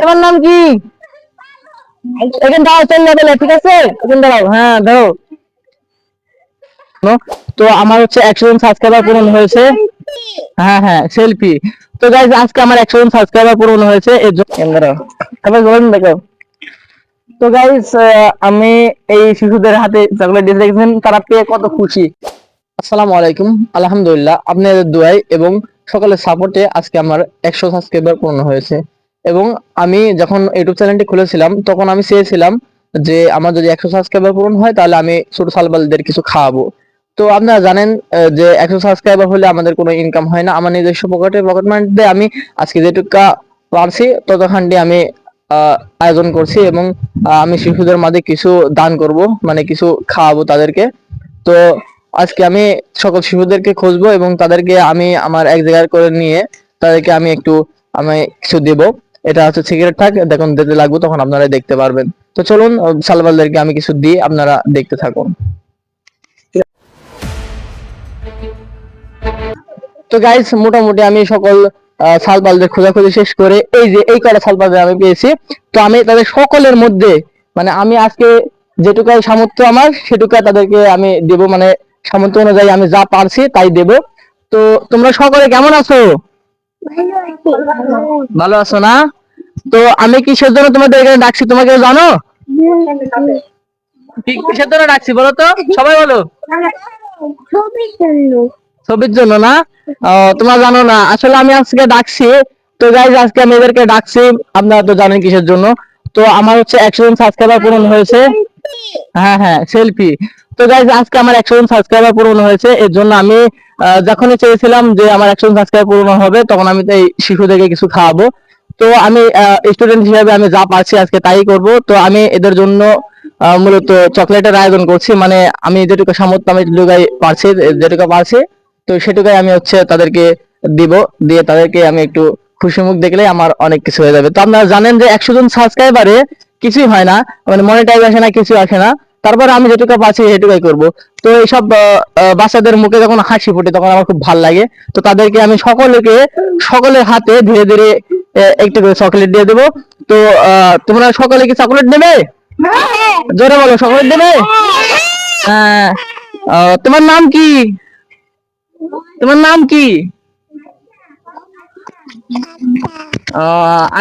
তোমার নাম কি? এখানে দাও, চল লেভেলে, ঠিক আছে? এখানে দাঁড়াও, হ্যাঁ দাঁড়াও। তো আমার হচ্ছে 100 জন সাবস্ক্রাইবার পূরণ হয়েছে। হ্যাঁ হ্যাঁ, সেলফি। তো গাইজ আজকে আমার 100 জন সাবস্ক্রাইবার পূরণ হয়েছে, এর জন্য দাঁড়াও, তারপর বলেন দেখো। তো গাইজ আমি এই শিশুদের হাতে চকলেট দিয়ে দেখছেন, তারা পেয়ে কত খুশি। আসসালামু আলাইকুম। আলহামদুলিল্লাহ, আপনাদের দোয়ায় এবং সকলের সাপোর্টে আজকে আমার 100 সাবস্ক্রাইবার পূর্ণ হয়েছে। এবং আমি যখন ইউটিউব চ্যানেলটি খুলেছিলাম তখন আমি চেয়েছিলাম যে আমার যদি 100 সাবস্ক্রাইবার পূরণ হয় তাহলে আমি ছোট সালবালদের কিছু খাওয়াবো। তো আপনারা জানেন যে 100 সাবস্ক্রাইবার হলে আমাদের কোনো ইনকাম হয় না। আমার নিজস্ব পকেট মানি দিয়ে আমি আজকে যেটুকু পারছি ততখানি আমি আয়োজন করছি এবং আমি শিশুদের মাঝে কিছু দান করব, মানে কিছু খাওয়াবো তাদেরকে। তো আজকে আমি সকল শিশুদেরকে খুঁজবো এবং তাদেরকে আমি আমার এক জায়গায় করে নিয়ে তাদেরকে আমি একটু আমি কিছু দেব। এটা হচ্ছে সিগারেট থাক, দেখুন দিতে লাগবে, তখন আপনারা দেখতে পারবেন। তো চলুন সালবালদেরকে আমি কিছু দিই, আপনারা দেখতে থাকুন। তো গাইস, মোটামুটি আমি সকল সালবালদের খোঁজাখুঁজি শেষ করে এই যে এই কটা সালবালদের আমি পেয়েছি। তো আমি তাদের সকলের মধ্যে মানে আমি আজকে যেটুকাই সামর্থ্য আমার সেটুকা তাদেরকে আমি দেব, মানে সামর্থ্য অনুযায়ী আমি যা পারছি তাই দেব। তো তোমরা সকলে কেমন আছো? ভালো আছো না? তো আমি কিসের জন্য তোমাদের এখানে ডাকছি তোমাকে জানো? কিসের জন্য ডাকছি বলো তো, সবাই বলো। ছবির জন্য না? তোমরা জানো না, আসলে আমি আজকে ডাকছি। তো গাইজ আজকে আমি এদেরকে ডাকছি, আপনারা তো জানেন কিসের জন্য। তো আমার হচ্ছে 100 জন সাবস্ক্রাইবার পূরণ হয়েছে। হ্যাঁ হ্যাঁ, সেলফি। তো গাইজ আজকে আমার 100 জন সাবস্ক্রাইবার পূরণ হয়েছে, এর জন্য আমি যখনই চেয়েছিলাম যে আমার 100 জন সাবস্ক্রাইবার পূরণ হবে তখন আমি এই শিশুদেরকে কিছু খাওয়াবো। তো আমি স্টুডেন্ট হিসেবে আমি যা পারছি আজকে তাই করব। তো আমি এদের জন্য মূলত চকলেটের আয়োজন করছি, মানে আমি যেটুকু সামর্থ্য আমি যেটুকু পারছি তো সেটুকুই আমি হচ্ছে তাদেরকে দিব। দিয়ে তাদেরকে আমি একটু খুশি মুখ দেখলে আমার অনেক কিছু হয়ে যাবে। তো আপনারা জানেন যে 100 জন সাবস্ক্রাইবারে কিছুই হয় না, মানে মনিটাইজ আসে না, কিছু আসে না। তারপরে আমি যেটুকু পাচ্ছি সেটুকুই করব। তো এইসব বাচ্চাদের মুখে যখন হাসি ফোটে তখন আমার খুব ভালো লাগে। তো তাদেরকে আমি সকলের হাতে ধীরে ধীরে একটু করে চকলেট দিয়ে দেবো। তো তোমরা সকলে কি চকলেট নেবে? জোরে বলো, চকলেট দেবে? হ্যাঁ। তোমার নাম কি? তোমার নাম কি?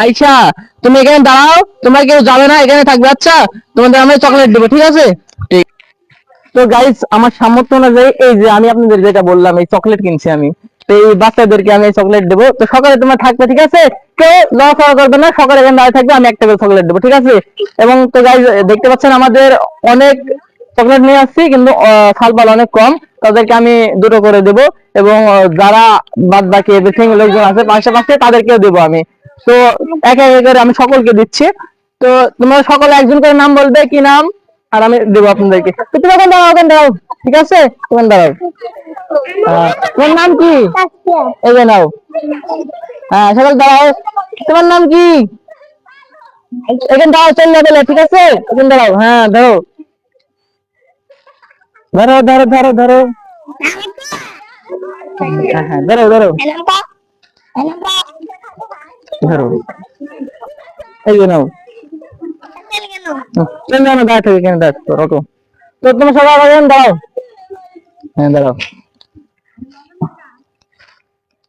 আয়শা। তুমি এখানে দাঁড়াও, তোমরা কেউ যাবে না, এখানে থাকবে, আচ্ছা? তোমাদের আমি চকলেট দেবো, ঠিক আছে? ঠিক। তো গাইস, আমার সামর্থ্য অনুযায়ী এই যে আমি আপনাদের যেটা বললাম এই চকলেট কিনছি আমি। তো এই বাচ্চাদেরকে আমি চকলেট দেবো। তো সকালে তোমরা থাকবে, ঠিক আছে? কেউ লড়াচড়া করবে না, সকালে এখানে দাঁড়িয়ে থাকবে, আমি একটা করে চকলেট দেবো, ঠিক আছে? এবং তো গাইস, দেখতে পাচ্ছেন আমাদের অনেক চকলেট নিয়ে আসছি, কিন্তু সালবাল অনেক কম, তাদেরকে আমি দুটো করে দেবো। এবং যারা বাদ বাকি এভরিথিং লোকজন আছে পাশাপাশি তাদেরকেও দেবো আমি। তো এক এক করে আমি সকলকে দিচ্ছি। তো তোমরা সকলে একজন করে নাম বলবে, কি নাম, আর আমি দেবো আপনাদেরকে। তো তুমি ওখানে দাঁড়াও, ওখানে দাঁড়াও, ঠিক আছে? ওখানে দাঁড়াও। তোমার নাম কি? এই যে নাও। হ্যাঁ, সকল দাঁড়াও। তোমার নাম কি? এখানে দাঁড়াও, চল লেভেলে, ঠিক আছে? এখানে দাঁড়াও, হ্যাঁ ধরো, ধরো ধরো ধরো ধরো। হ্যাঁ হ্যাঁ, ধরো ধরো ধরো। এই যে নাও। কেন দাঁড়াও, দাঁড়া থেকে কেন দাঁড়াচ্ছ, রকম। তো তোমার সবাই আবার এখানে দাঁড়াও। হ্যাঁ দাঁড়াও,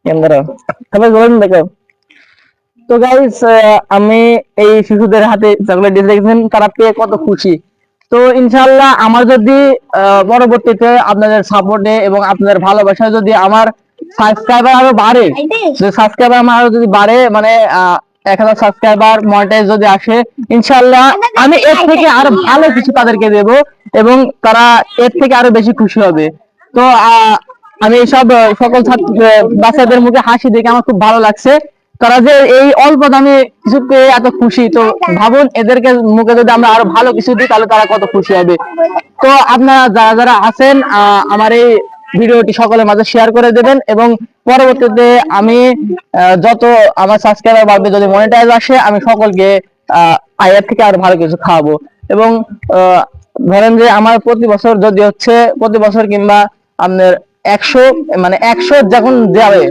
কেন দাঁড়াও, সবাই বলেন দেখো। তো গাইস, আমি এই শিশুদের হাতে চকলেট দিয়ে দেখছেন, তারা পেয়ে কত খুশি। তো ইনশাআল্লাহ আমার যদি পরবর্তীতে আপনাদের সাপোর্টে এবং আপনাদের ভালোবাসায় যদি আমার সাবস্ক্রাইবার আরো বাড়ে, যে সাবস্ক্রাইবার আমার আরো যদি বাড়ে, মানে 1000 সাবস্ক্রাইবার মনিটাইজ যদি আসে, ইনশাআল্লাহ আমি এর থেকে আরো ভালো কিছু তাদেরকে দেব এবং তারা এর থেকে আরো বেশি খুশি হবে। তো আমি সব সকল বাচ্চাদের মুখে হাসি দেখে আমার খুব ভালো লাগছে। তারা যে এই অল্প দামে কিছু পেয়ে এত খুশি, তো ভাবুন এদেরকে মুখে যদি আমরা আরো ভালো কিছু দিই তাহলে তারা কত খুশি হবে। তো আপনারা যারা যারা আছেন আমার এই ভিডিওটি সকলের মাঝে শেয়ার করে দেবেন এবং পরবর্তীতে আমি যত আমার সাবস্ক্রাইবার বাড়বে, যদি মনিটাইজ আসে, আমি সকলকে আয়ের থেকে আরো ভালো কিছু খাওয়াবো। এবং ধরেন যে আমার প্রতি বছর যদি হচ্ছে প্রতি বছর কিংবা আপনার 100, মানে 100 যখন যাবে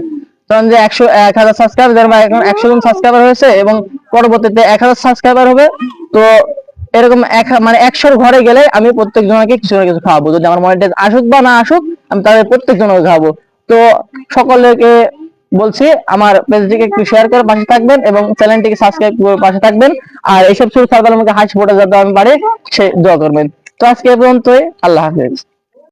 কারণ যে 100 সাবস্ক্রাইবার বা এখন 100 জন সাবস্ক্রাইবার হয়েছে এবং পরবর্তীতে 1000 সাবস্ক্রাইবার হবে। তো এরকম মানে 100 ঘরে গেলে আমি প্রত্যেক জনকে কিছু না কিছু খাওয়াবো, যদি আমার মনিটাইজ আসুক বা না আসুক আমি তাদের প্রত্যেক জনকে খাওয়াবো। তো সকলকে বলছি আমার পেজটিকে একটু শেয়ার করে পাশে থাকবেন এবং চ্যানেলটিকে সাবস্ক্রাইব করে পাশে থাকবেন। আর এইসব শুরু সার্ভার আমাকে হাই সাপোর্টে যাতে আমি পারি সে দোয়া করবেন। তো আজকে এই পর্যন্তই, আল্লাহ হাফেজ।